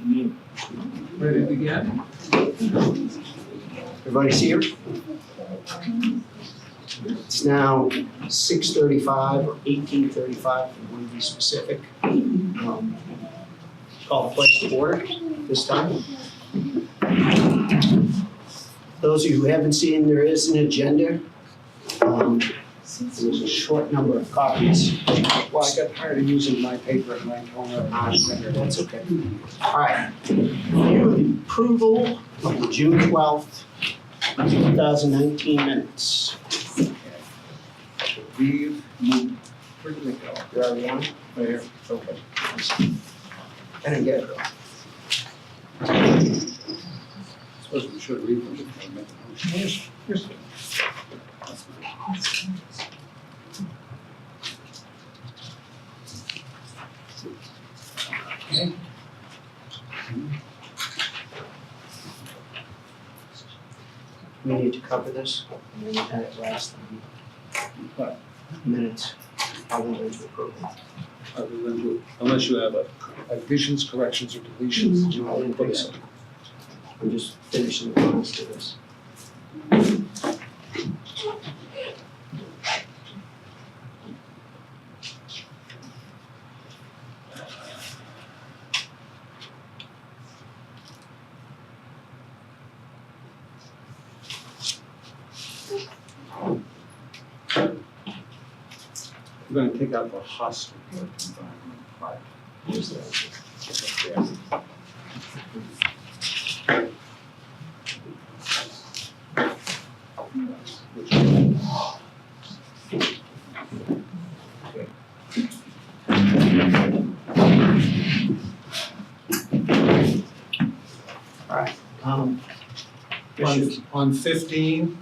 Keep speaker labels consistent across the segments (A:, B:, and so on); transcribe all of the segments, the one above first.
A: Ready to begin?
B: Everybody's here? It's now 6:35 or 18:35, if you want to be specific. Call the place to order this time. Those of you who haven't seen, there is an agenda. There's a short number of copies.
A: Well, I got tired of using my paper and my toner.
B: That's okay. All right. Review of the approval of the June 12th, 2019 minutes.
A: We've moved, where did it go?
B: You already on?
A: Right here.
B: Okay. I didn't get it.
A: Suppose we should read them. Here's the. Okay.
B: We need to cover this. And then we had it last time.
A: What?
B: Minutes. I will go to approval.
A: Other than to, unless you have additions, corrections, or deletions.
B: No, I didn't think so. I'm just finishing the rest of this.
A: We're gonna take out the hostile work environment part.
B: Here's that. All right.
A: On 15,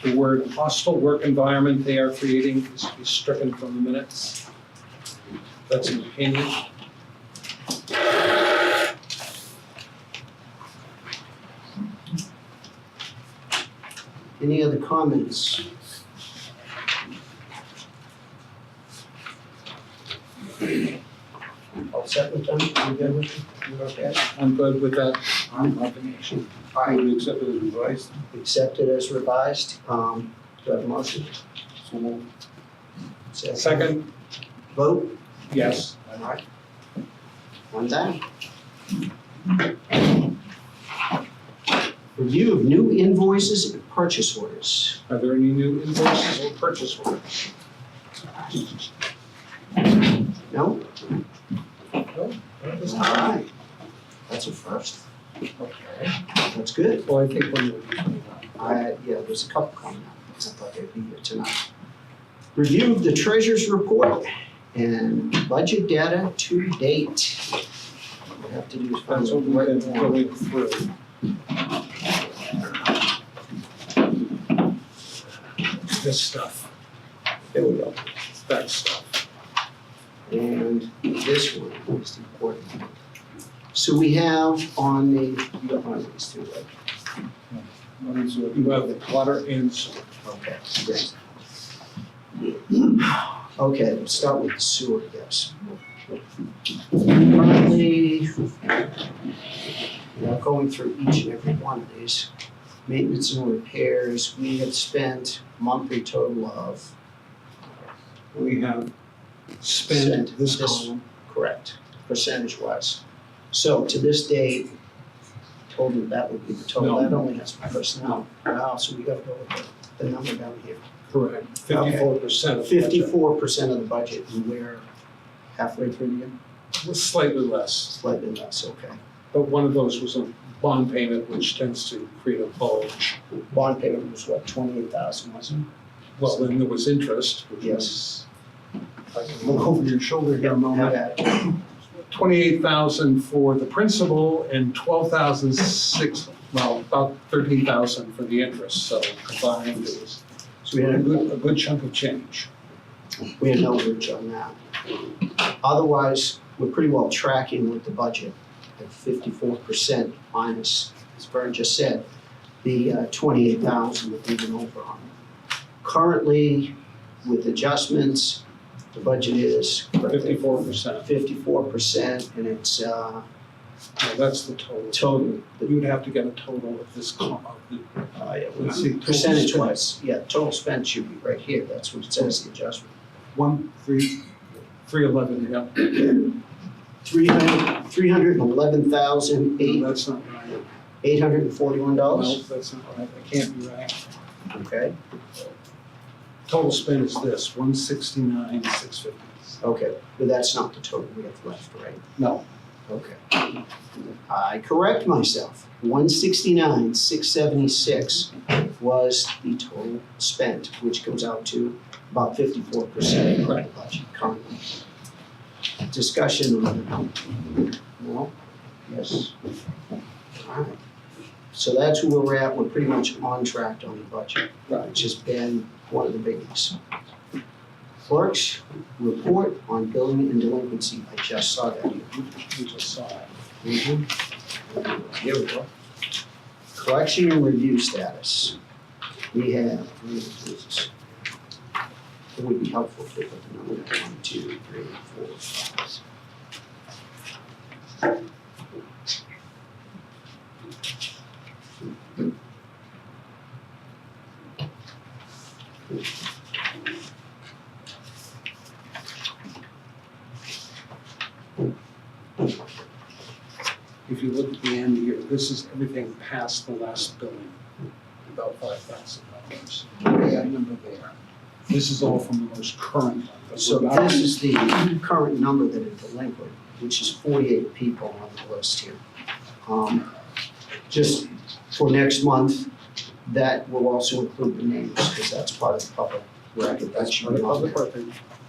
A: the word hostile work environment they are creating is to be stricken from the minutes. That's an opinion.
B: Any other comments? All set with them? You good with it? You okay?
A: I'm good with that combination.
B: All right.
A: We accept it as revised.
B: Accepted as revised. Do I have a motion?
A: So moved.
B: Second. Vote?
A: Yes.
B: All right. One down. Review of new invoices and purchase orders.
A: Are there any new invoices or purchase orders?
B: No?
A: No.
B: All right. That's a first.
A: Okay.
B: That's good.
A: Well, I think when you
B: Yeah, there's a couple coming up. I thought they'd be here tonight. Review of the treasurer's report and budget data to date. What we have to do is find
A: that's
B: the
A: what we've
B: right
A: been
B: one.
A: going through. This stuff,
B: There we go.
A: that stuff.
B: And this one is the important one. So we have on the, you got one of these two, right?
A: You have the clutter and sewer.
B: Okay, great. Okay, let's start with the sewer, I guess. Currently, without going through each and every one of these, maintenance and repairs, we have spent a monthly total of.
A: We have spent this column.
B: Correct, percentage-wise. So to this date, total, that would be the total.
A: No.
B: That only has personnel. Wow, so we gotta go with the number down here.
A: Correct. 54%.
B: 54% of the budget, and we're halfway through the year?
A: Was slightly less,
B: Slightly less, okay.
A: but one of those was a bond payment, which tends to create a bulge.
B: Bond payment was what, 28,000, wasn't it?
A: Well, then there was interest, which was, if I can look over your shoulder here a
B: Have
A: moment.
B: at it.
A: 28,000 for the principal and 12,006, well, about 13,000 for the interest, so combined it was
B: So we had
A: a good chunk of change.
B: we had no bridge on that. Otherwise, we're pretty well tracking with the budget at 54% minus, as Vern just said, the 28,000 that we've been over on. Currently, with adjustments, the budget is
A: 54%.
B: 54%, and it's
A: No, that's the total.
B: Total,
A: You would have to get a total of this, let's see. total
B: percentage
A: spent.
B: wise, yeah, total spent should be right here, that's what it says, the adjustment.
A: 311, yeah.
B: $311,841.
A: No, that's not right. No, that's not right. That can't be right.
B: Okay,
A: Total spend is this, 169,650.
B: okay, but that's not the total we have left, right?
A: No,
B: Okay. I correct myself. 169,676 was the total spent, which comes out to about 54% of the budget currently. Discussion on it? No? Yes? All right. So that's where we're at. We're pretty much on track on the budget, which has been one of the biggies. Clerk's report on billing and delinquency. I just saw that.
A: we just saw it.
B: Here we go. Collection and review status. We have, it would be helpful if they put the number 1, 2, 3, 4, 5.
A: If you look at the end here, this is everything past the last billing, about $5,000. That number there. This is all from the most current one. but
B: So
A: we're not-
B: this is the current number that are delinquent, which is 48 people on the list here. Just for next month, that will also include the names, because that's part of the public record. That should be on there.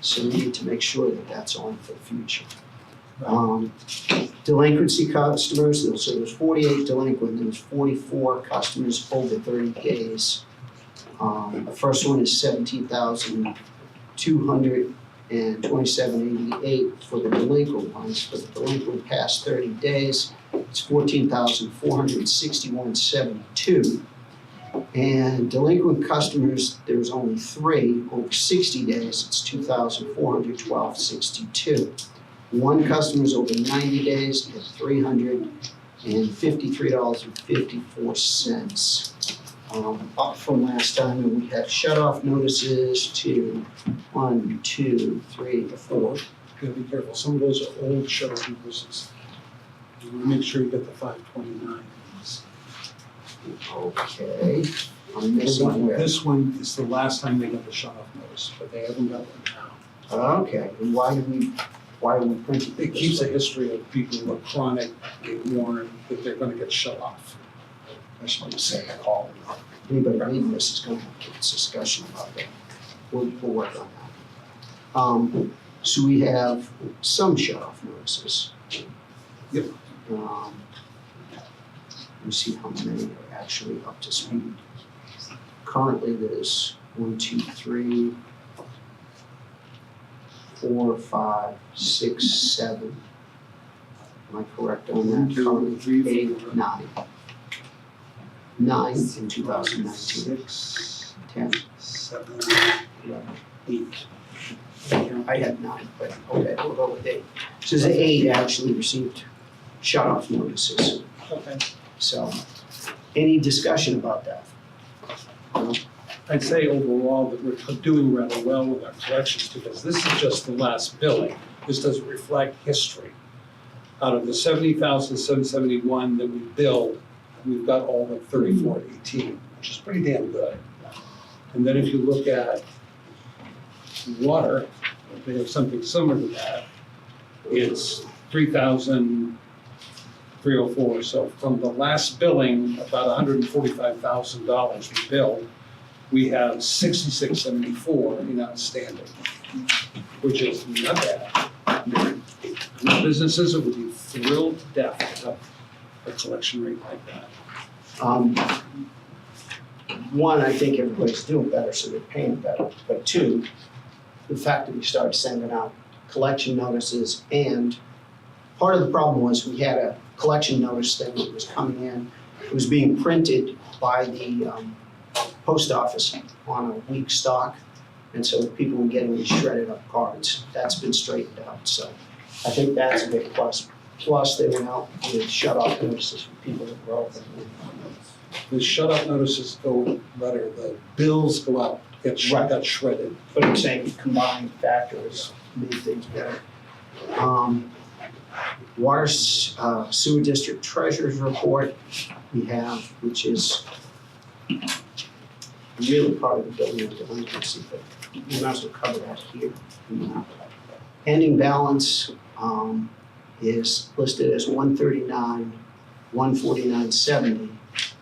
B: So we need to make sure that that's on for the future. Delinquency customers, so there's 48 delinquent, there's 44 customers over 30 days. The first one is 17,227.88 for the delinquent ones. For the delinquent past 30 days, it's 14,461.72. And delinquent customers, there's only 3 over 60 days, it's 2,412.62. One customer's over 90 days at $353.54. Up from last time, and we have shut-off notices to 1, 2, 3, 4.
A: You gotta be careful, some of those are old shut-off notices. You wanna make sure you get the 529.
B: Okay, I'm missing where.
A: This one is the last time they got the shut-off notice, but they haven't got one now.
B: Okay, and why are we printing
A: It keeps a history of people who are chronic, get warned that they're gonna get shut off. I just want to say that all.
B: Anybody reading this is gonna have a discussion about that. We'll work on that. So we have some shut-off notices.
A: Yep.
B: Let me see how many are actually up to speed. Currently, there's 1, 2, 3, 4, 5, 6, 7. Am I correct on that?
A: 1, 2,
B: Currently,
A: 3,
B: 8,
A: 4.
B: 9. 9 in 2019.
A: 6,
B: 10,
A: 7,
B: 11.
A: 8.
B: I had 9, but okay, we'll go with 8. So the 8 actually received shut-off notices.
A: Okay.
B: So, any discussion about that?
A: I'd say overall that we're doing rather well with our collections because this is just the last billing. This doesn't reflect history. Out of the 70,771 that we billed, we've got all but 3418, which is pretty damn good. And then if you look at water, they have something similar to that. It's 3,304. So from the last billing, about $145,000 we billed, we have 6674 in outstanding, which is not bad. Businesses would be thrilled to death to have a collection rate like that.
B: One, I think everybody's doing better, so they're paying better. But 2, the fact that we started sending out collection notices, and part of the problem was we had a collection notice thing that was coming in. It was being printed by the post office on a week stock, and so people were getting these shredded up cards. That's been straightened out, so I think that's a big plus. Plus, they went out with shut-off notices for people that were open.
A: The shut-off notices go letter, the bills go out,
B: Right.
A: got shredded.
B: But I'm saying combined factors made things better. Water sewer district treasurer's report we have, which is really part of the building of delinquency, but we might as well cover that here. Ending balance is listed as 139, 149.70.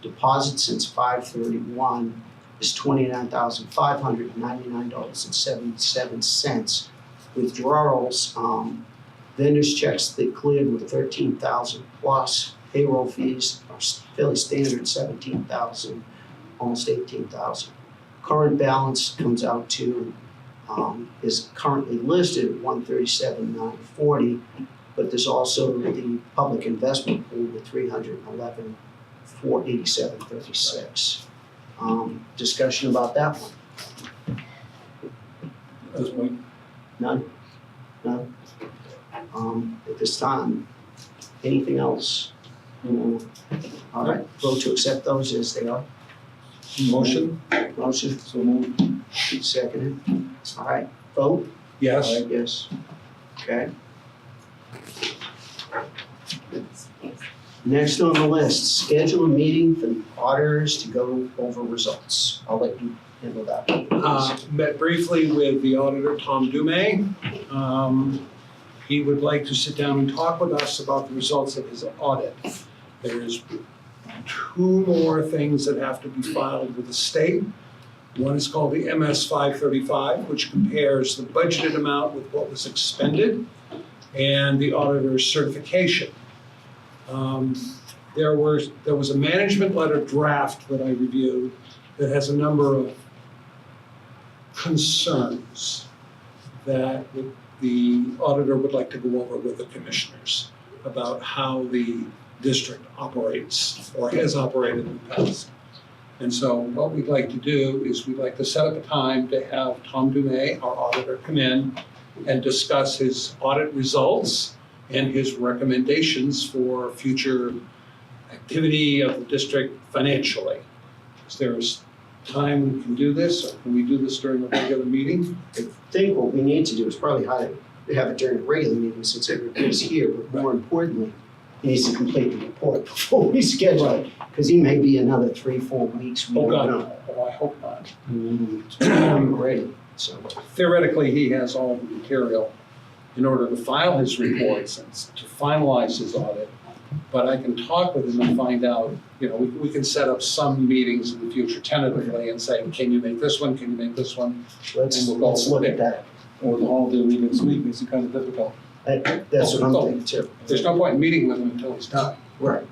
B: Deposit since 5/31 is $29,599.77. Withdrawals, vendors checks that cleared were 13,000 plus. Payroll fees are fairly standard, 17,000, almost 18,000. Current balance comes out to, is currently listed at 137,940, but there's also the public investment pool with 311,487.36. Discussion about that one?
A: As we-
B: None? None? At this time, anything else? All right, vote to accept those as they are.
A: Motion?
B: Motion, so moved. Seconded. All right, vote?
A: Yes.
B: Yes. Okay. Next on the list, schedule a meeting for the auditors to go over results. I'll let you handle that.
A: Met briefly with the auditor, Tom Dumay. He would like to sit down and talk with us about the results of his audit. There's two more things that have to be filed with the state. One is called the MS 535, which compares the budgeted amount with what was expended, and the auditor's certification. There was a management letter draft that I reviewed that has a number of concerns that the auditor would like to go over with the commissioners about how the district operates or has operated in the past. And so what we'd like to do is we'd like to set up a time to have Tom Dumay, our auditor, come in and discuss his audit results and his recommendations for future activity of the district financially. Is there a time we can do this, or can we do this during a regular meeting?
B: I think what we need to do is probably have it during a regular meeting since everybody's here, but more importantly, he needs to complete the report before we schedule it, because he may be another 3-4 weeks. We
A: Oh,
B: don't
A: God,
B: know.
A: no. Oh, I hope not.
B: Ready, so.
A: Theoretically, he has all the material in order to file his reports and to finalize his audit. But I can talk with him and find out, we can set up some meetings in the future tentatively and say, can you make this one, can you make this one?
B: Let's
A: And we'll go
B: look at that.
C: Or the holiday week this week makes it kind of difficult.
B: That's what I'm thinking too.
A: There's no point in meeting with him until he's done.
B: Right.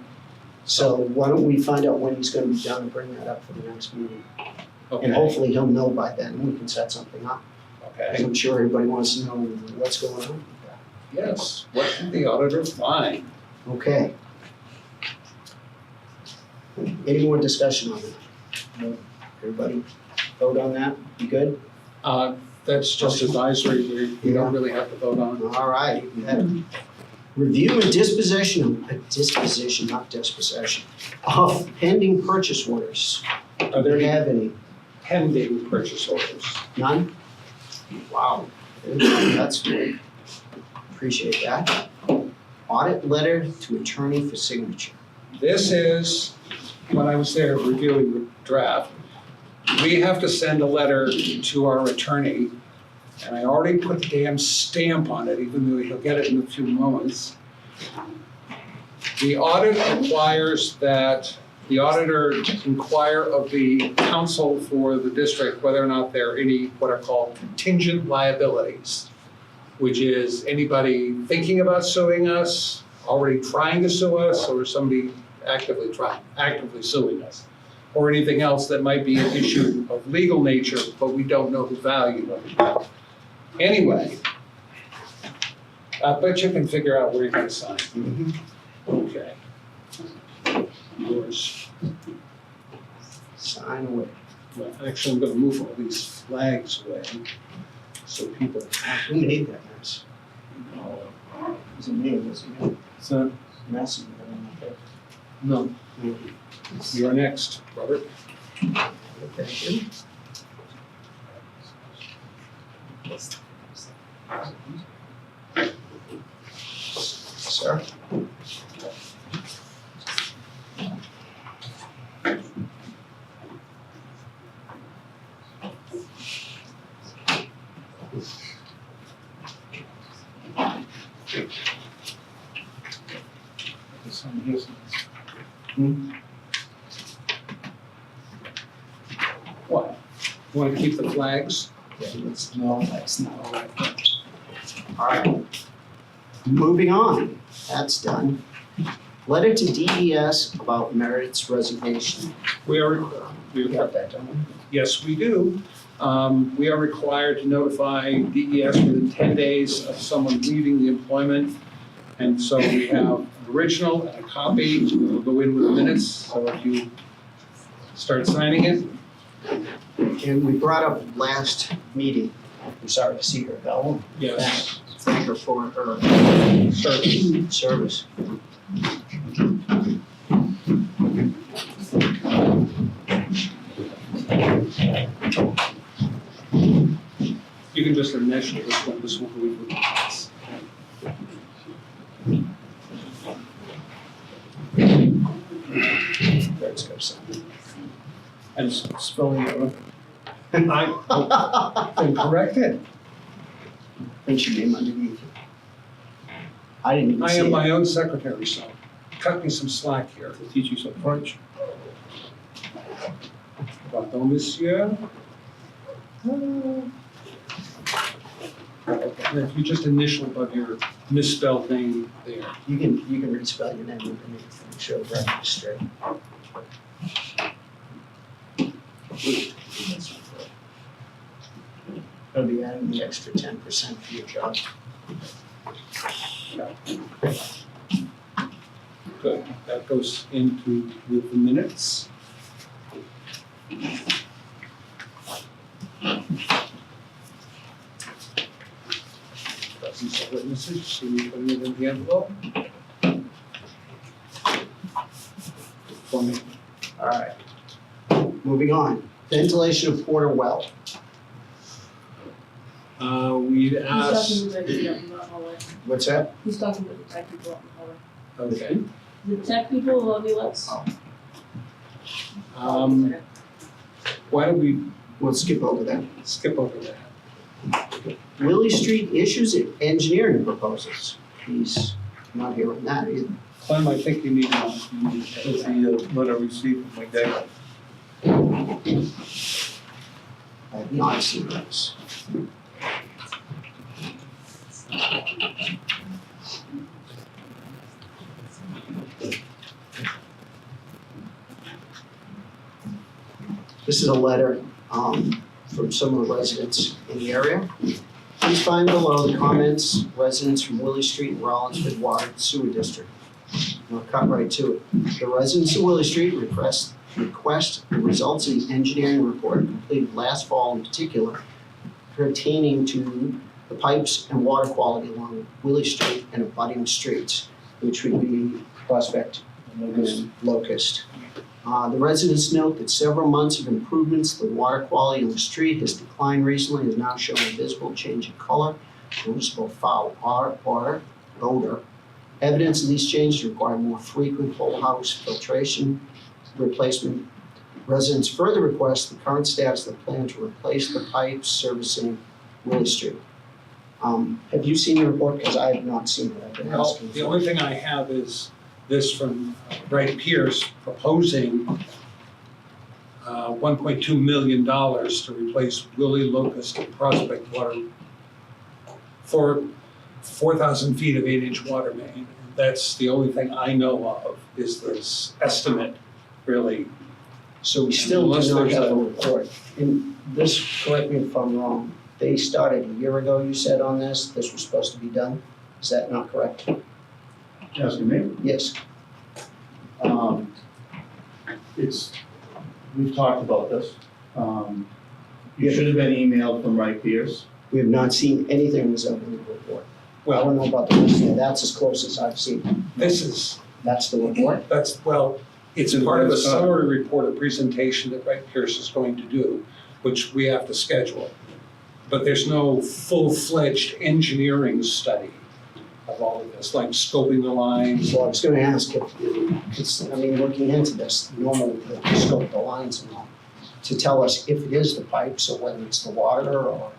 B: So why don't we find out when he's gonna be done and bring that up for the next meeting?
A: Okay.
B: And hopefully he'll know by then, and we can set something up. And
A: Okay,
B: I'm sure everybody wants to know what's going on.
A: yes, what did the auditor find?
B: Okay. Any more discussion on that?
C: No.
B: Everybody vote on that? You good?
A: That's just advisory, we don't really have to vote on.
B: All right. Review and disposition, not dispossession, of pending purchase orders.
A: Are
B: Do
A: there
B: we
A: any
B: have any?
A: pending purchase orders?
B: None? Wow, that's great. Appreciate that. Audit letter to attorney for signature.
A: This is, when I was there reviewing the draft, we have to send a letter to our attorney, and I already put the damn stamp on it, even though he'll get it in a few moments. The audit requires that the auditor inquire of the counsel for the district whether or not there are any what are called contingent liabilities, which is anybody thinking about suing us, already trying to sue us, or somebody actively suing us, or anything else that might be an issue of legal nature, but we don't know the value of it. Anyway, I bet you can figure out where you're gonna sign. Okay. Yours.
B: Sign away.
A: Well, actually, I'm gonna move all these flags away, so people.
B: Who made that mess?
C: Is it me? Is it me? So,
B: Massive.
A: No. You're next, Robert.
B: Thank you. Sir?
C: it's on here.
A: What? You want to keep the flags?
C: No, that's not.
B: All right. Moving on, that's done. Letter to DES about Meredith's resignation.
A: We are,
B: We got that done.
A: yes, we do. We are required to notify DES within 10 days of someone leaving the employment. And so we have an original and a copy. We'll go in with the minutes. So if you start signing it.
B: And we brought up last meeting, I'm sorry to see her go.
A: Yes.
B: Thank her for her service.
A: You can just initial this one we would pass.
B: Let's go sign.
A: And spelling it. I'm corrected.
B: Print your name underneath it. I didn't even
A: I
B: see
A: am
B: it.
A: my own secretary, so cut me some slack here.
C: To teach you some French.
A: Pardon, monsieur. And if you just initial above your misspelled name there.
B: You can respell your name underneath and show the record straight. I'll be adding the extra 10% for your job.
A: Good, that goes into with the minutes. Presence of witnesses, so you put it in the envelope. For me.
B: All right. Moving on. Ventilation of Porter Well.
A: We'd
D: He's
A: asked,
D: talking to the tech people out in the hallway.
B: What's that?
D: He's talking to the tech people out in the hallway.
A: okay,
D: The tech people will be let's.
A: why don't we
B: We'll skip over that.
A: skip over that?
B: Willie Street issues engineering proposals. He's not here on that either.
A: Clem, I think you need one.
C: Is the letter received from my dad?
B: I have not seen this. This is a letter from some of the residents in the area. Please find below the comments residents from Willie Street and Rollinsford Water and Sewer District. I'll cut right to it. The residents of Willie Street request the results of the engineering report completed last fall in particular pertaining to the pipes and water quality along Willie Street and abutting streets, which would be Prospect and Locust. The residents note that several months of improvements to the water quality on the street has declined recently, is now showing a visible change in color, noticeable foul odor. Evidence of these changes require more frequent whole house filtration replacement. Residents further request the current status of the plan to replace the pipes servicing Willie Street. Have you seen the report? Because I have not seen it. I've been
A: Well,
B: asking.
A: the only thing I have is this from Wright Pierce proposing $1.2 million to replace Willie, Locust, and Prospect water for 4,000 feet of 8-inch water main. That's the only thing I know of is this estimate, really.
B: So we still
A: Unless
B: do not
A: there's
B: have a
A: a-
B: report. And this, correct me if I'm wrong, they started a year ago, you said on this, this was supposed to be done? Is that not correct?
E: Asking me?
B: Yes.
E: We've talked about this. You should have been emailed from Wright Pierce.
B: We have not seen anything resembling a report.
A: Well,
B: don't know about the rest of it, that's as close as I've seen. That's the report?
A: It's part of a summary report, a presentation that Wright Pierce is going to do, which we have to schedule. But there's no full-fledged engineering study of all of this, like scoping the lines.
B: So I was gonna ask if, because, I mean, looking into this, normally the scope of the lines and all, to tell us if it is the pipes or whether it's the water or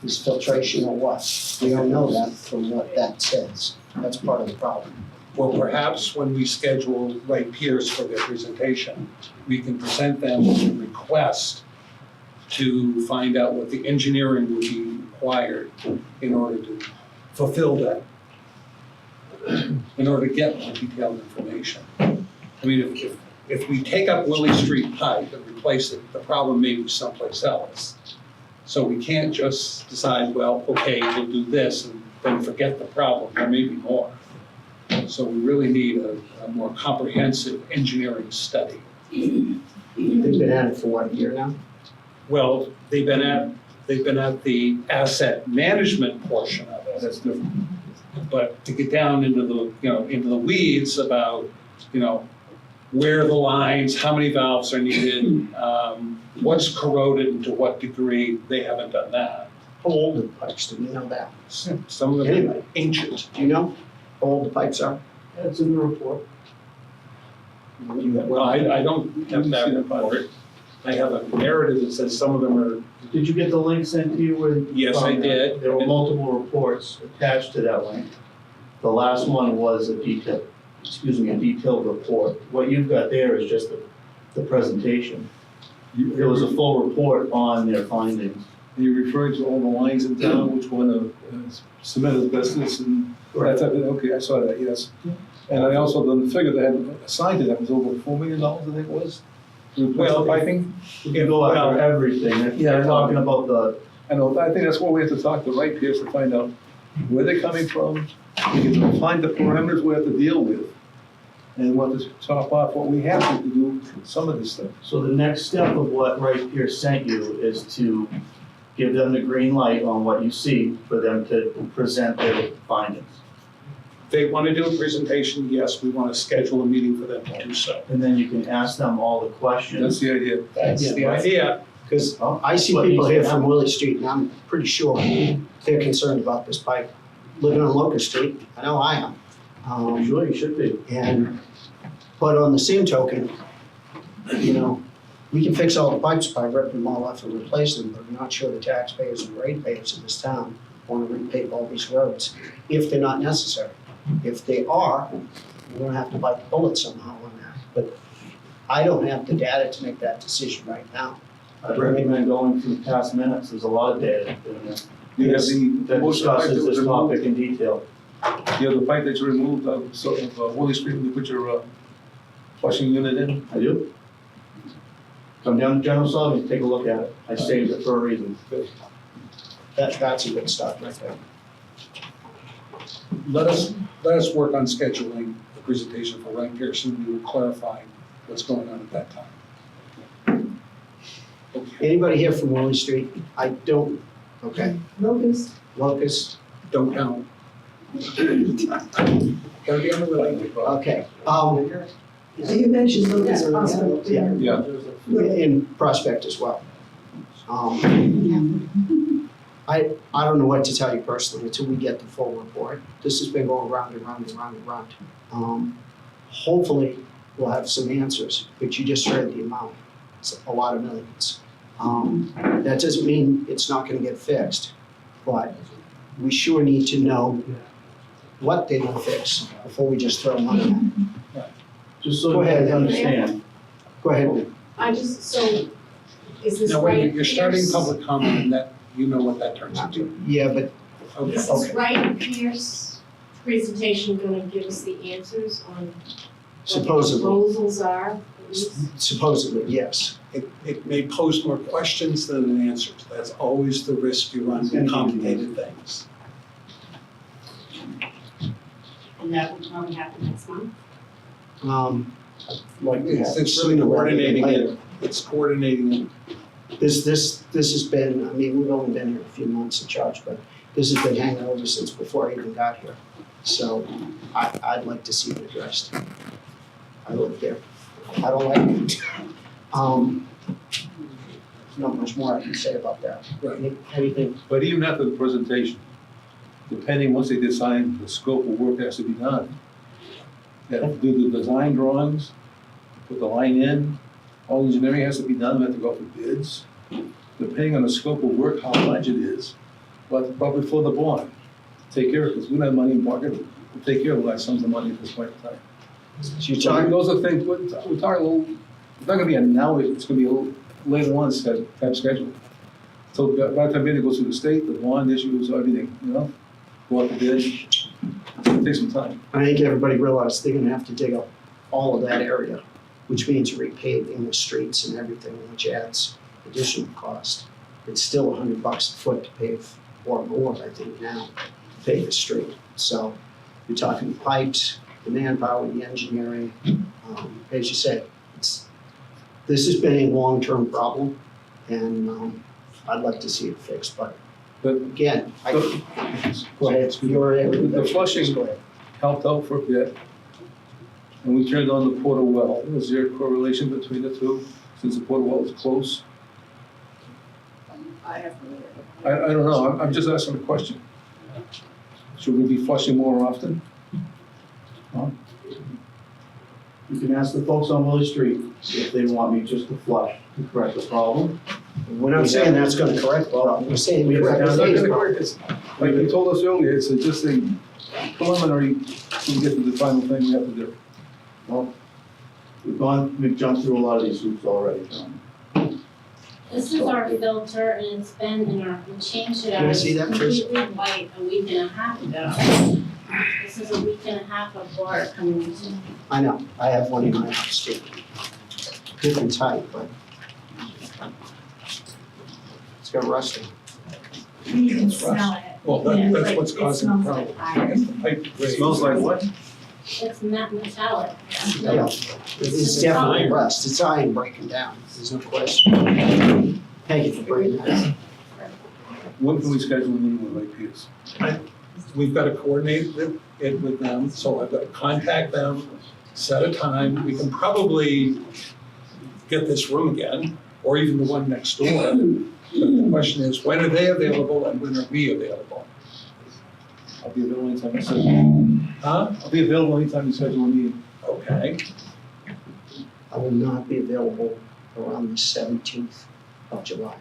B: is filtration or what. We don't know that from what that says. That's part of the problem.
A: Well, perhaps when we schedule Wright Pierce for their presentation, we can present them with a request to find out what the engineering would be required in order to fulfill that, in order to get more detailed information. I mean, if we take up Willie Street pipe and replace it, the problem may be someplace else. So we can't just decide, well, okay, we'll do this and then forget the problem, there may be more. So we really need a more comprehensive engineering study.
B: They've been at it for what, a year now?
A: Well, they've been at the asset management portion of it.
C: That's different.
A: But to get down into the weeds about, where the lines, how many valves are needed, what's corroded and to what degree, they haven't done that.
B: How old are the pipes? Do we know that?
A: Some of them are
B: Anyway.
A: ancient.
B: Do you know how old the pipes are?
C: That's in the report.
A: Well, I don't have that report. I have a narrative that says some of them are,
E: Did you get the link sent to you with?
A: yes, I did.
E: There were multiple reports attached to that link. The last one was a detailed report. What you've got there is just the presentation. There was a full report on their findings.
C: You referred to all the lines in town, which one of cement asbestos and that type of, okay, I saw that, yes. And I also, the figure that had assigned to that was over $4 million, I think it was. To replace the piping.
E: We can go after everything.
C: Yeah, I
E: They're
C: know.
E: talking about the,
C: I know, I think that's where we have to talk to Wright Pierce to find out where they're coming from. We can find the parameters we have to deal with and what to top off what we have to do some of this stuff.
E: so the next step of what Wright Pierce sent you is to give them the green light on what you see for them to present their findings.
A: They want to do a presentation, yes, we want to schedule a meeting for them to do so.
E: And then you can ask them all the questions.
C: That's the idea.
A: That's the idea.
B: Because
E: Well,
B: I see
E: what
B: people
E: needs to
B: here from
E: happen.
B: Willie Street, and I'm pretty sure they're concerned about this pipe. Living on Locust Street, I know I am.
E: Sure, you should be.
B: But on the same token, we can fix all the pipes by ripping them all off and replace them, but I'm not sure the taxpayers and ratepayers of this town want to repave all these roads if they're not necessary. If they are, we're gonna have to bite the bullet somehow on that. But I don't have the data to make that decision right now.
E: I recommend going through past minutes, there's a lot of data in there
C: You have
E: that
C: most of the pipe that
E: discusses
C: was
E: this topic
C: removed.
E: in detail.
C: You have the pipe that you removed of Willie Street when you put your flushing unit in.
E: I do. Come down to General Sullivan, take a look at it. I saved it for a reason.
B: That's a good start right there.
A: Let us work on scheduling the presentation for Wright Pierce, and we will clarify what's going on at that time. Okay,
B: Anybody here from Willie Street? I don't, okay.
D: Locust.
B: Locust,
A: don't count. Gotta be on the willing.
B: okay.
F: You mentioned Lucas Hospital.
B: Yeah.
C: Yeah.
B: In Prospect as well. I don't know what to tell you personally until we get the full report. This has been going round and round and round and round. Hopefully, we'll have some answers, but you just heard the amount. It's a lot of millions. That doesn't mean it's not gonna get fixed, but we sure need to know what they're gonna fix before we just throw money at it.
E: Just so
B: Go
E: you
B: ahead.
E: guys understand.
B: Go ahead.
D: Is this
A: Now,
D: right?
A: wait, you're starting public comment, and that, you know what that turns into.
B: Yeah, but
A: Okay.
G: Is this Wright Pierce presentation gonna give us the answers on what the
B: supposedly,
G: proposals are, at least?
B: supposedly, yes.
A: It may pose more questions than an answer. That's always the risk you run with complicated things.
G: And that will probably happen next month?
B: Like we have
A: It's
B: sooner rather than
A: coordinating
B: later.
A: it. It's coordinating it.
B: This has been, I mean, we've only been here a few months in charge, but This has been hanging over since before I even got here. So I'd like to see it addressed. I live there. I don't like it. Not much more I can say about that. Anything?
C: But even after the presentation, depending, once they decide the scope of work has to be done, they have to do the design drawings, put the line in, all engineering has to be done, we have to go for bids. Depending on the scope of work, how much it is, but probably for the bond, take care of it, because we don't have money in pocket, we'll take care of large sums of money at this point in time.
B: So you're
C: So
B: talking,
C: those are things, we're talking a little, it's not gonna be a now, it's gonna be a little later on type schedule. So by the time it goes through the state, the bond issues, everything, you know, go out to bid, take some time.
B: I think everybody realized they're gonna have to dig up all of that area, which means repaving the streets and everything, which adds additional cost. It's still $100 a foot to pave, or more, I think now, to pave a street. So you're talking pipes, the manpower, the engineering. As you said, this has been a long-term problem, and I'd like to see it fixed, but again, go ahead, you're able
C: The flushing
B: Go ahead.
C: helped out for a bit, and we turned on the portal well. Was there a correlation between the two, since the portal well is close?
D: I have no
C: I don't know, I'm just asking a question. Should we be flushing more often?
E: You can ask the folks on Willie Street if they want me just to flush to correct the problem.
B: We're not saying that's gonna correct the problem, we're saying correct the state problem.
C: Like you told us earlier, it's just a preliminary to get to the final thing we have to do.
E: Well, we've jumped through a lot of these hoops already, Tom.
G: This is our filter and it's been in our, we changed it
B: Can I
G: out,
B: see
G: it's
B: that, please?
G: completely white a week and a half ago. This is a week and a half of water coming into.
B: I know, I have one in my house too. Different type, but it's got rust in it.
F: You can smell it.
A: Well,
F: Yeah,
A: that's
F: like,
A: what's
F: it
A: causing the
F: smells like
A: problem. I
F: iron.
A: guess the pipe grade.
C: Smells like what?
G: It's metallic.
B: Yeah, it's definitely rust, it's iron breaking down, there's no question. Thank you for bringing that up.
C: When can we schedule a meeting with Lake Pierce?
A: We've got to coordinate it with them, so I've got to contact them, set a time. We can probably get this room again, or even the one next door. But the question is, when are they available and when are we available?
C: I'll be available anytime you schedule.
A: Huh?
C: I'll be available anytime you schedule a meeting.
A: Okay.
B: I will not be available around the 17th of July.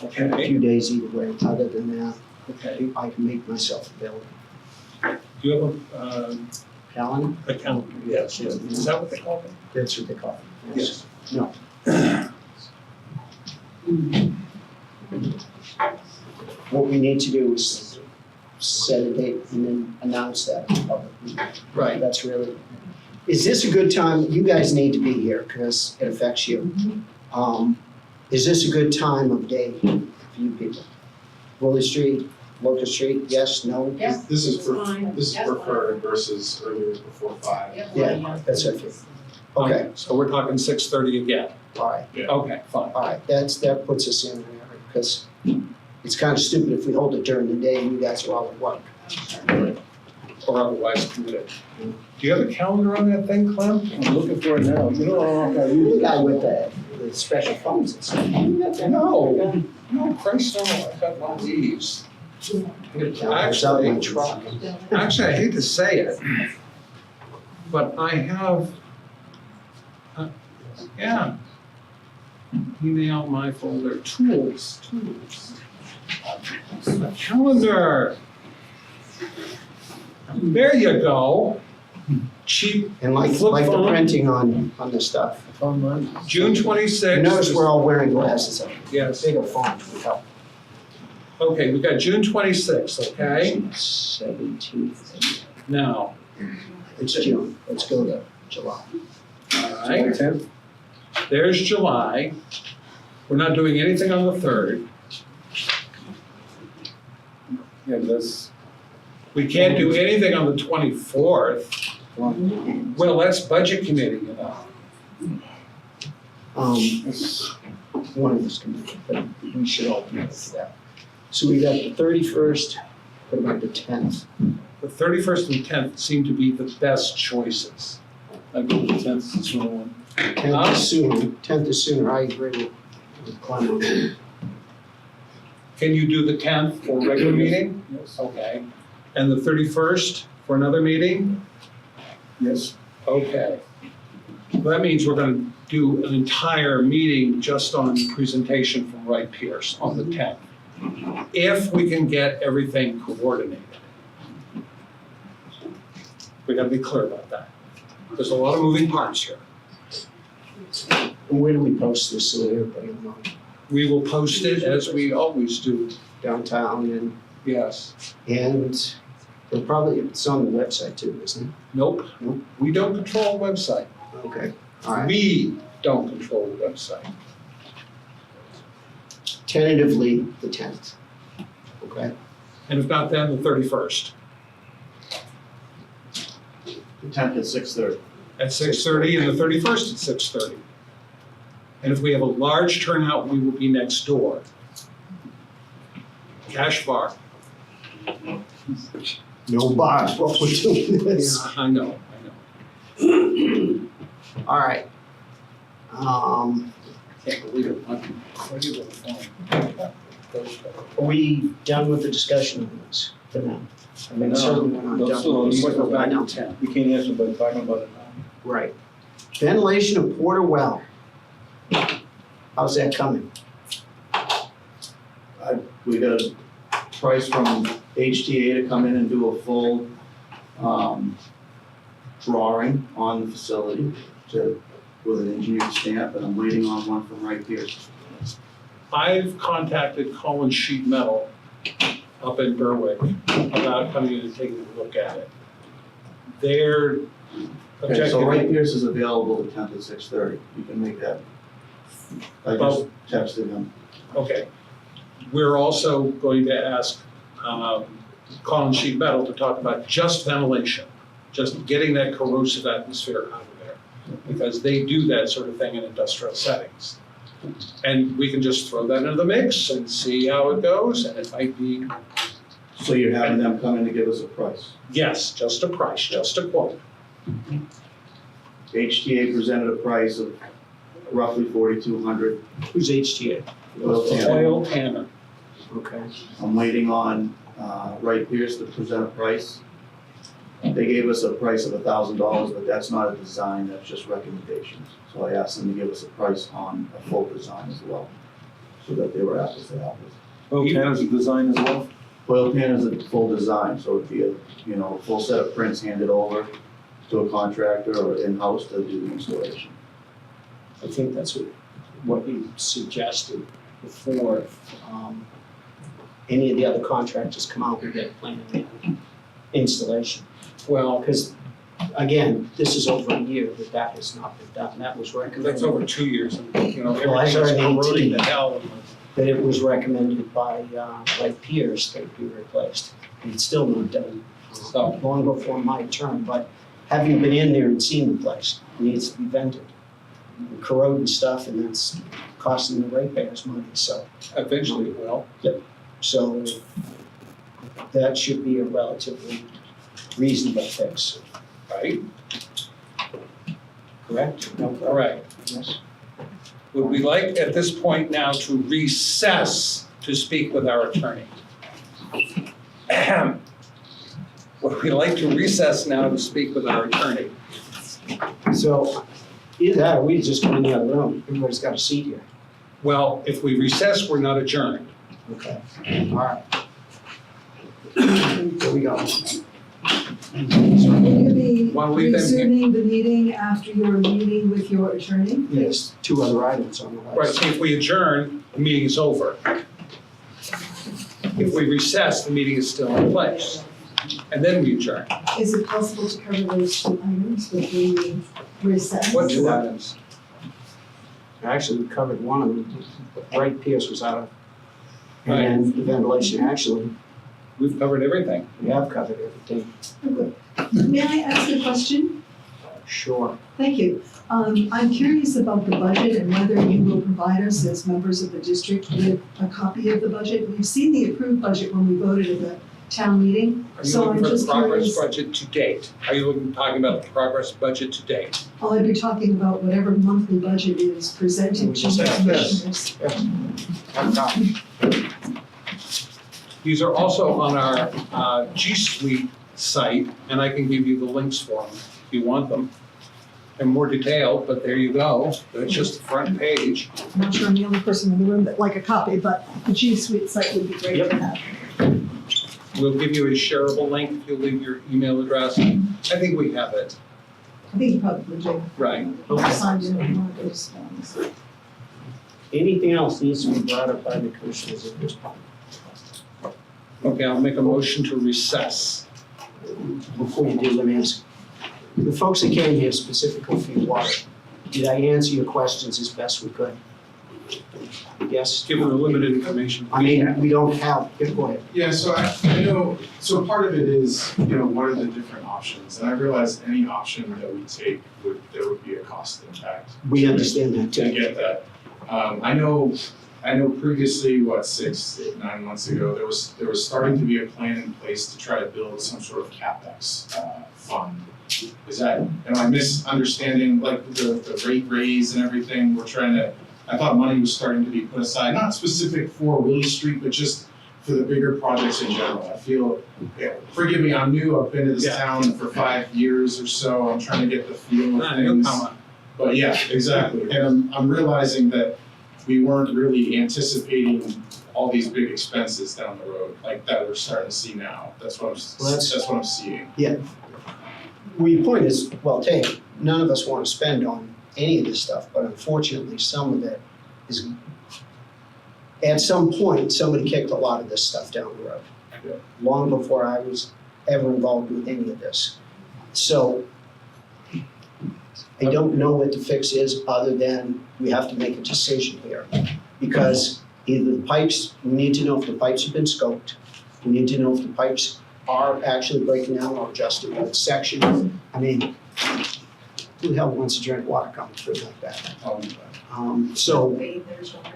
B: A
A: Okay.
B: few days either way, other than that,
A: Okay.
B: I can make myself available.
A: Do you have
B: Calendar,
A: a calendar? Yes. Is that what they call it?
B: that's what they call it.
A: Yes.
B: No. What we need to do is set a date and then announce that in public meeting.
A: Right.
B: That's really, is this a good time, you guys need to be here because it affects you. Is this a good time of day for you people? Willie Street, Locust Street, yes, no?
G: Yes,
H: This is
G: it's fine.
H: This is
G: That's
H: preferred versus earlier before 5.
B: Yeah, that's okay. Okay,
A: So we're talking 6:30 again.
B: all right,
A: Okay, fine.
B: all right, that puts us in there because it's kind of stupid if we hold it during the day and you guys are all at work.
A: Or otherwise committed. Do you have a calendar on that thing, Clem?
C: I'm looking for it now. You know, I use
B: The guy with the special phones and stuff.
A: No, Christ, no, I've got one of these.
B: Calendar's out in my truck.
A: Actually, I hate to say it, but I have, yeah. Email my folder, tools. A calendar. There you go. Cheap,
B: And like
A: Flip
B: the
A: phone.
B: printing on the stuff.
A: June 26th.
B: You notice we're all wearing glasses up.
A: Yes.
B: Bigger font would help.
A: Okay, we got June 26th, okay?
B: 17th.
A: Now,
B: It's June. Let's go to July.
A: all right,
C: 10th.
A: there's July. We're not doing anything on the 3rd.
C: Yeah, but that's,
A: We can't do anything on the 24th. Well, that's budget committee, you know.
B: One of us can do it, but we should all be able to do that. So we got the 31st, what about the 10th?
A: The 31st and 10th seem to be the best choices.
C: I go with the tenth, it's the one.
B: 10th is sooner, 10th is sooner, I agree with Glenn on that.
A: Can you do the 10th for a regular meeting?
C: Yes.
A: Okay. And the 31st for another meeting?
C: Yes.
A: Okay. Well, that means we're going to do an entire meeting just on presentation from Wright Pierce on the 10th. If we can get everything coordinated. We got to be clear about that. There's a lot of moving parts here.
B: And where do we post this so that everybody will know?
A: We will post it as we always do.
B: Downtown
A: Yes.
B: and it'll probably, it's on the website too, isn't
A: Nope.
B: Nope.
A: We don't control the website.
B: it? Okay, all right.
A: We don't control the website.
B: Tentatively, the 10th. Okay,
A: And if not then, the 31st
E: The 10th at 6:30.
A: at 6:30 and the 31st at 6:30. And if we have a large turnout, we will be next door. Cash bar.
B: no bars while we're doing this.
A: Yeah, I know.
B: All right.
A: Can't believe it. I'm ready with the phone.
B: Are we done with the discussion on this for now? I mean, certainly we're not
C: No,
B: done.
C: so
B: with
C: we
B: this.
C: go back
B: I know.
C: to 10. We can't answer by talking about it now.
B: Right. Ventilation of Porter Well. How's that coming?
E: We got a price from HTA to come in and do a full, drawing on the facility with an engineered stamp, and I'm waiting on one from Wright Pierce.
A: I've contacted Collins Sheet Metal up in Berwick about coming in and taking a look at it. Their
E: Okay, so
A: objective,
E: Wright Pierce is available the 10th at 6:30. You can make that. I just texted him.
A: okay. We're also going to ask Collins Sheet Metal to talk about just ventilation, just getting that corrosive atmosphere out of there, because they do that sort of thing in industrial settings. And we can just throw that into the mix and see how it goes, and it might be,
E: So you're having them come in to give us a price.
A: yes, just a price, just a quote.
E: HTA presented a price of roughly 4,200.
B: Who's HTA?
E: Oil tanner.
A: Oil tanner.
B: Okay.
E: I'm waiting on Wright Pierce to present a price. They gave us a price of $1,000, but that's not a design, that's just recommendations. So I asked them to give us a price on a full design as well, so that they were apples to apples.
C: Oh, Tanner's a design as well?
E: Oil pan is a full design, so it'd be a full set of prints handed over to a contractor or in-house to do the installation.
B: I think that's what you suggested before. Any of the other contractors come out with their plan and installation.
A: Well,
B: Because, again, this is over a year that has not been done. That was recommended.
A: that's over 2 years, and,
B: Well, I
A: everything is
B: heard 18.
A: corroding to hell.
B: That it was recommended by Wright Pierce that it be replaced. And it's still not done.
A: So,
B: Long before my term, but having been in there and seen the place, it needs to be vented. Corroding stuff, and that's costing the ratepayers money, so.
A: eventually it will.
B: So that should be a relatively reasonable fix,
A: Right?
B: correct?
A: Correct.
B: Yes.
A: Would we like at this point now to recess to speak with our attorney? Ahem. Would we like to recess now to speak with our attorney?
B: So either that or we just go in the other room. Everybody's got a seat here.
A: Well, if we recess, we're not adjourned.
B: Okay. All right. Here we go.
F: Will you be
A: Why don't we then-
F: resuming the meeting after your meeting with your attorney?
B: Yes, 2 other items on the list.
A: Right, see, if we adjourn, the meeting is over. If we recess, the meeting is still in place. And then we adjourn.
F: Is it possible to cover those 2 items with the recess?
A: What 2 items?
B: Actually, we covered one of them. Wright Pierce was out of. And the ventilation, actually,
A: We've covered everything.
B: we have covered everything.
F: May I ask a question?
B: Sure.
F: Thank you. I'm curious about the budget and whether you will provide us as members of the district with a copy of the budget. We've seen the approved budget when we voted at the town meeting.
A: Are you
F: So
A: looking
F: I'm
A: for the
F: just
A: progress
F: curious,
A: budget to date? Are you talking about the progress budget to date?
F: I'll be talking about whatever monthly budget is presented to the
A: Yes.
F: commissioners.
A: These are also on our G Suite site, and I can give you the links for them if you want them. They're more detailed, but there you go. It's just the front page.
F: I'm not sure I'm the only person in the room that like a copy, but the G Suite site would be great to have.
A: We'll give you a shareable link if you leave your email address. I think we have it.
F: I think you probably do.
A: Right.
F: Signed in on one of those forms.
B: Anything else needs to be brought up by the commissioners at this point?
A: Okay, I'll make a motion to recess.
B: Before you do, let me ask, the folks that came here specifically for your water, did I answer your questions as best we could? Yes?
A: Given the limited information.
B: I mean, we don't have, yeah, go ahead.
H: Yeah, so I know, so part of it is, what are the different options? And I realize any option that we take there would be a cost impact.
B: We understand that
H: I
B: too.
H: get that. I know previously, 6, 8, 9 months ago, there was starting to be a plan in place to try to build some sort of CapEx fund. Am I misunderstanding, like the rate raise and everything? I thought money was starting to be put aside, not specific for Willie Street, but just for the bigger projects in general. I feel, forgive me, I'm new, I've been to this town for 5 years or so, I'm trying to get the feel of
A: No
H: things.
A: comment.
H: But yeah, exactly, and I'm realizing that we weren't really anticipating all these big expenses down the road, like that we're starting to see now. That's what I'm seeing.
B: Well, your point is well taken. None of us want to spend on any of this stuff, but unfortunately, some of it is, at some point, somebody kicked a lot of this stuff down the road.
H: Yeah.
B: Long before I was ever involved with any of this. So I don't know what the fix is, other than we have to make a decision here. Because either the pipes, we need to know if the pipes have been scoped. We need to know if the pipes are actually breaking down or adjusted by section. I mean, who the hell wants to drink water coming through like that? So
I: Bathe their children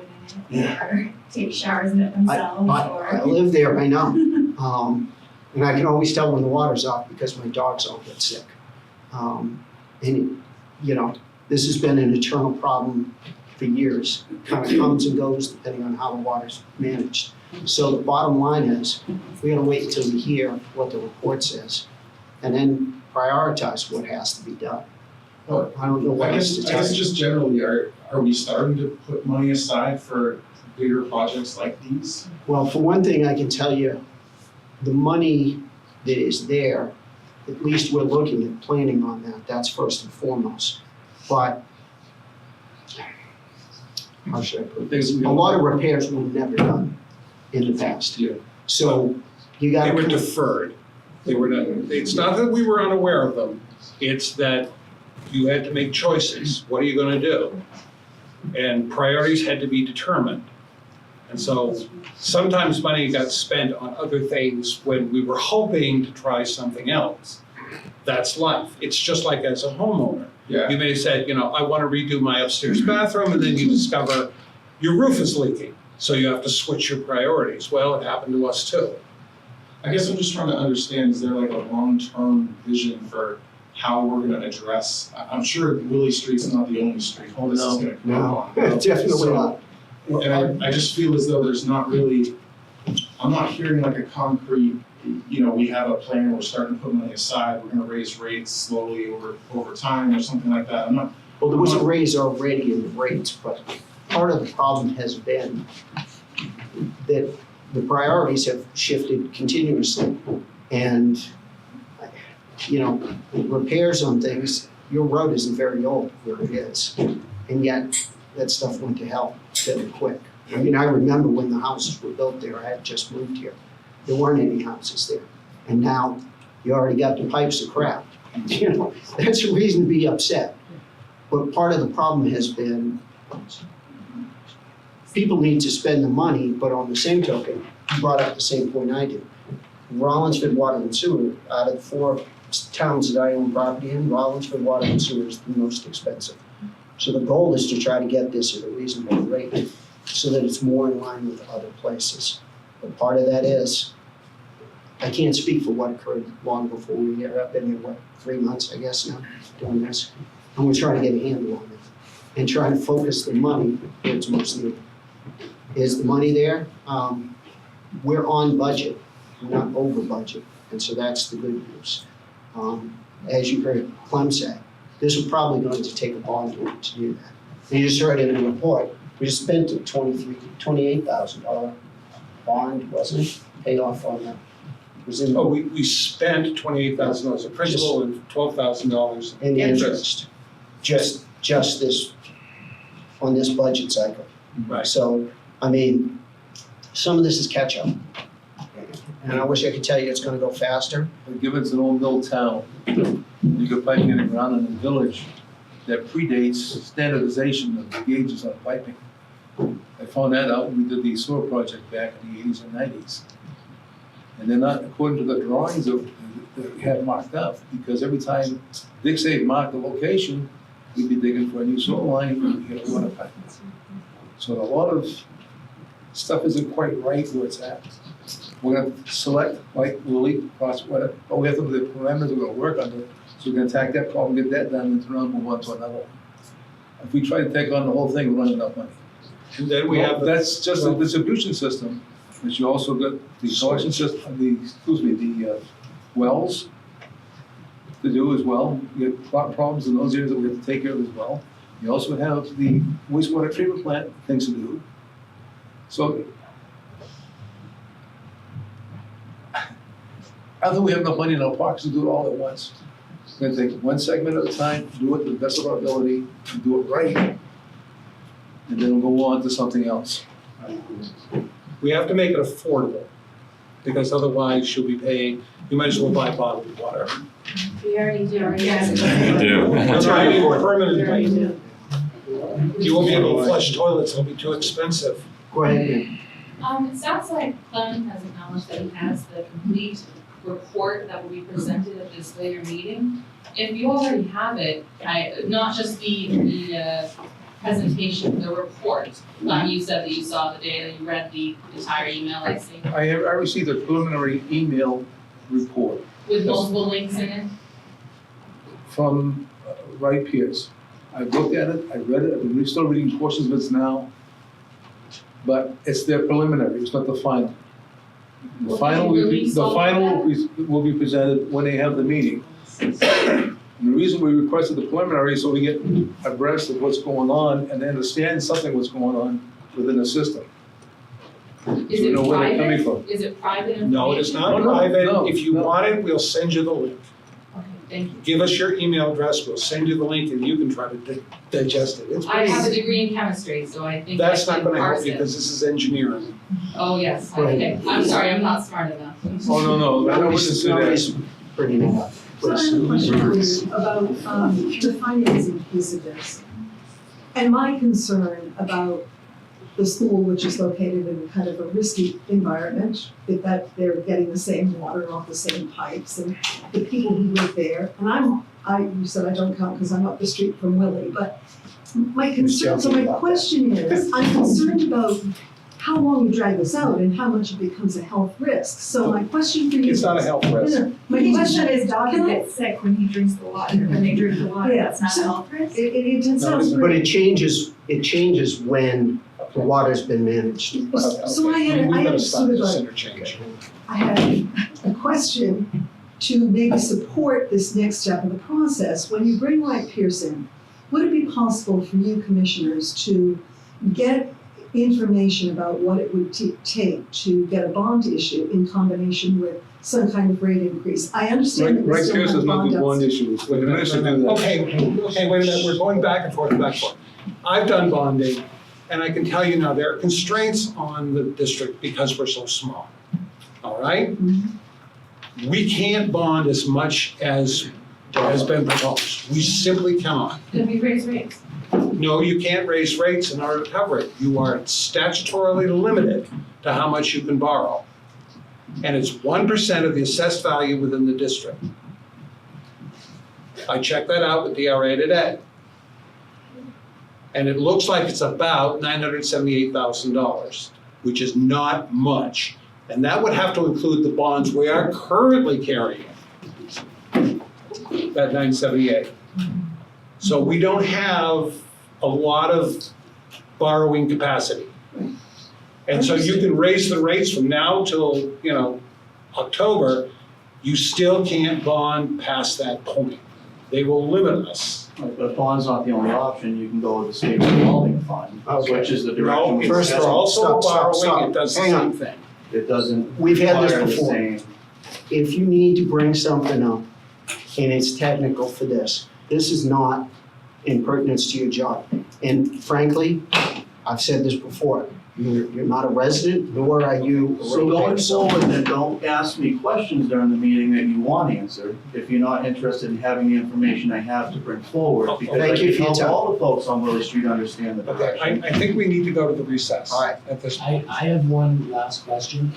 I: in it, or take showers in it themselves,
B: I
I: or.
B: live there, I know. And I can always tell when the water's off because my dogs all get sick. And, this has been an eternal problem for years. It kind of comes and goes depending on how the water's managed. So the bottom line is, we gotta wait until we hear what the report says and then prioritize what has to be done.
H: Well,
B: I don't know what
H: I
B: else to
H: guess
B: tell you.
H: just generally, are we starting to put money aside for bigger projects like these?
B: Well, for one thing, I can tell you, the money that is there, at least we're looking at planning on that, that's first and foremost. But, how should I put it?
A: Things we
B: A lot of repairs were never done in the past.
A: Yeah.
B: So, you gotta.
A: They were deferred. It's not that we were unaware of them, it's that you had to make choices. What are you gonna do? And priorities had to be determined. And so sometimes money got spent on other things when we were hoping to try something else. That's life. It's just like as a homeowner.
H: Yeah.
A: You may have said, I want to redo my upstairs bathroom, and then you discover your roof is leaking. So you have to switch your priorities. Well, it happened to us too.
H: I guess I'm just trying to understand, is there like a long-term vision for how we're gonna address, I'm sure Willie Street's not the only street all this is gonna go on.
B: Definitely
H: So-
B: not.
H: And I just feel as though there's not really, I'm not hearing like a concrete, we have a plan, we're starting to put money aside, we're gonna raise rates slowly over time or something like that.
B: Well, there was a raise already in the rates, but part of the problem has been that the priorities have shifted continuously. And, repairs on things, your road isn't very old where it is. And yet, that stuff went to hell fairly quick. I mean, I remember when the houses were built there, I had just moved here. There weren't any houses there. And now, you already got the pipes of crap. That's a reason to be upset. But part of the problem has been, people need to spend the money, but on the same token, you brought up the same point I did. Rollinsford Water and Sewer, out of the 4 towns that I own property in, Rollinsford Water and Sewer is the most expensive. So the goal is to try to get this at a reasonable rate so that it's more in line with other places. But part of that is, I can't speak for what occurred long before we were here. I've been here, 3 months, I guess now, doing this. And we're trying to get a handle on it and trying to focus the money where it's most needed. Is the money there? We're on budget, we're not over budget, and so that's the good news. As you heard Clem say, this is probably going to take a bond to do that. And you just heard in the report, we just spent a $28,000 bond, wasn't it? Paid off on that. It was in
A: Oh, we spent $28,000 of principal and $12,000
B: in the interest, just this, on this budget cycle.
A: Right.
B: So, I mean, some of this is catch-up. And I wish I could tell you it's gonna go faster.
C: But given it's an old mill town, you could pipe in the ground in a village that predates standardization of the gauges on piping. I found that out when we did the sewer project back in the 80s and 90s. And they're not according to the drawings that we had marked up, because every time Dick Save marked the location, we'd be digging for a new sewer line, and we'd get a water pipe. So a lot of stuff isn't quite right where it's at. We're gonna select, like Lily, whatever, but we have to do the parameters we're gonna work under, so we're gonna attack that problem, get that done, and turn around and move on to another one. If we try to take on the whole thing, we're not enough money.
A: And then we have,
C: That's just the distribution system, but you also got the collection system, the wells to do as well. You have problems in those areas that we have to take care of as well. You also have the wastewater treatment plant things to do. So I think we have enough money in our pockets to do it all at once. We're gonna take one segment at a time, do it to the best of our ability, and do it right, and then we'll go on to something else.
A: we have to make it affordable, because otherwise you'll be paying, you might as well buy bottled water.
G: We already do.
A: That's right, permanently. You won't be able to flush toilets, it'll be too expensive.
B: Go ahead, Nick.
I: It sounds like Clem has acknowledged that he has the complete report that will be presented at this later meeting. If you already have it, not just the presentation, the report. You said that you saw the data, you read the entire email, I see,
C: I received a preliminary email report
I: with multiple links in it.
C: from Wright Pierce. I looked at it, I read it, we're still reading portions of it now, but it's their preliminary, it's not the final. The
I: Will
C: final,
I: they release all of
C: will be presented when they have the meeting. And the reason we requested the preliminary is so we get abreast of what's going on and understand something what's going on within the system.
I: Is
C: we
I: it
C: know where they're coming
I: private?
C: from.
I: Is it private information?
A: No, it is not
C: No,
A: private,
C: no,
A: if you
C: no.
A: want it, we'll send you the link.
I: Okay, thank you.
A: Give us your email address, we'll send you the link and you can try to digest it. It's
I: I have a
A: pretty,
I: degree in chemistry, so I think
A: that's
I: I
A: not
I: can
A: gonna help
I: parse
A: you
I: it.
A: because this is engineering.
I: Oh, yes,
B: Right.
I: okay, I'm sorry, I'm not smart enough.
C: Oh, no, I wouldn't say that.
B: Nobody's pretty enough.
F: So I have a question for you about the financing piece of this. And my concern about the school, which is located in kind of a risky environment, that they're getting the same water off the same pipes, and the people who live there, and you said I don't count because I'm up the street from Willie, but my concern, so my question is, I'm concerned about how long you drag this out and how much it becomes a health risk. So my question for you
A: It's not a health risk.
F: No, my
I: He
F: question
I: said his dog
F: Can I-
I: gets sick when he drinks the water, when they drink the water,
F: Yeah,
I: that's not
F: so-
I: a health risk?
F: it sounds
B: But
F: pretty.
B: it changes when the water's been managed.
F: So I had
A: We better stop
F: sort of
A: this
F: a,
A: interchange.
F: I had a question to maybe support this next step in the process. When you bring Wright Pierce in, would it be possible for you commissioners to get information about what it would take to get a bond issue in combination with some kind of rate increase? I understand that we
C: Right,
F: still
C: Pierce
F: have
C: does not do
F: bond
C: bond
F: outs.
C: issues, the minister do that.
A: Okay, wait a minute, we're going back and forth, back and forth. I've done bonding, and I can tell you now, there are constraints on the district because we're so small. All right? We can't bond as much as has been proposed. We simply cannot.
I: Could we raise rates?
A: No, you can't raise rates in order to cover it. You are statutorily limited to how much you can borrow. And it's 1% of the assessed value within the district. I checked that out with DRA today. And it looks like it's about $978,000, which is not much. And that would have to include the bonds we are currently carrying, that 978. So we don't have a lot of borrowing capacity. And so you can raise the rates from now till, October, you still can't bond past that point. They will limit us.
E: Right, but bond's not the only option, you can go with the state revolving fund,
B: Okay.
E: which is the direction
A: No,
E: we
B: first
A: it's
B: of all,
A: also
B: stop,
A: borrowing, it does the
B: hang on.
A: same thing.
E: It doesn't
B: We've had this
E: require the
B: before.
E: same.
B: If you need to bring something up, and it's technical for this is not in pertinence to your job. And frankly, I've said this before, you're not a resident, nor are you a
E: So going
B: ratepayer. So
E: forward, then don't ask me questions during the meeting that you want answered, if you're not interested in having the information I have to bring forward, because I
B: Thank you
E: can
B: for your
E: help
B: time.
E: all the folks on Willow Street understand the
A: Okay,
E: direction.
A: I think we need to go to the recess
B: All right.
A: at this point.
J: I have one last question.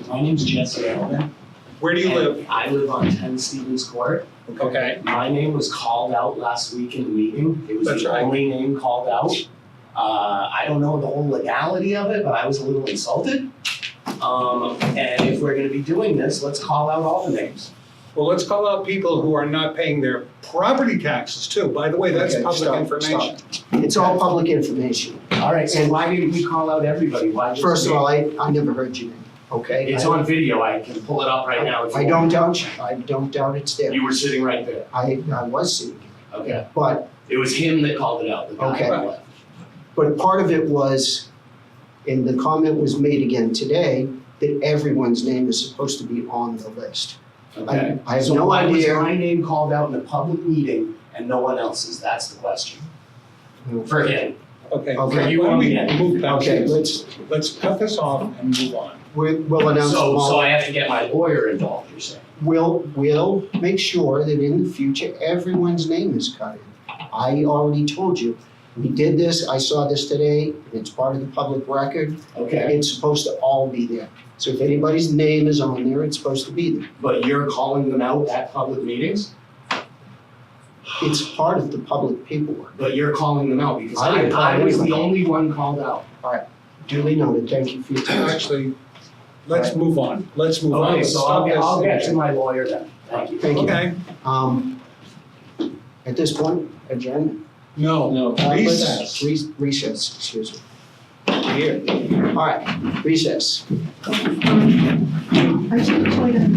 J: My name's Jesse Alvin.
A: Where do you live?
J: and I live on 10 Stevens Court.
A: Okay,
J: My name was called out last week in the meeting. It was
A: That's
J: the
A: right.
J: only name called out. I don't know the whole legality of it, but I was a little insulted. And if we're gonna be doing this, let's call out all the names.
A: well, let's call out people who are not paying their property taxes too. By the way, that's
B: Okay,
A: public
B: stop,
A: information.
B: it's all public information.
J: All right, so
B: And-
J: why didn't we call out everybody? Why just
B: First of
J: me?
B: all, I never heard your name, okay?
J: It's on video. I can pull it up right now. if
B: I
J: you
B: don't
J: want.
B: doubt, I don't doubt it's there.
J: You were sitting right there.
B: I was sitting,
J: Okay.
B: but
J: It was him that called it out, the guy
B: Okay.
J: on the left.
B: But part of it was, and the comment was made again today, that everyone's name is supposed to be on the list.
J: Okay.
B: I have
J: So
B: no
J: why was
B: idea.
J: my name called out in a public meeting and no one else's? That's the question. For him.
A: Okay,
B: Okay.
A: why don't we move past
B: Okay,
A: this? Let's cut this off and move on.
B: We'll announce
J: So
B: tomorrow.
J: I have to get my lawyer involved, you're saying?
B: We'll make sure that in the future, everyone's name is cut in. I already told you, we did this, I saw this today, it's part of the public record,
J: Okay,
B: it's supposed to all be there. So if anybody's name is on there, it's supposed to be there.
J: but you're calling them out at public meetings?
B: It's part of the public paperwork.
J: But you're calling them out because
B: I didn't call
J: I was the
B: anybody.
J: only one called out.
B: Duly noted, thank you for your time.
A: Actually, let's move on. Let's move on.
J: Okay,
A: Let's
J: so
A: stop
J: I'll
A: this.
J: get to my lawyer then. Thank you.
B: Thank you.
A: Okay,
B: At this point, adjournment.
A: no, recess.
B: Recess, excuse me. Here. All right, recess.
F: I should point out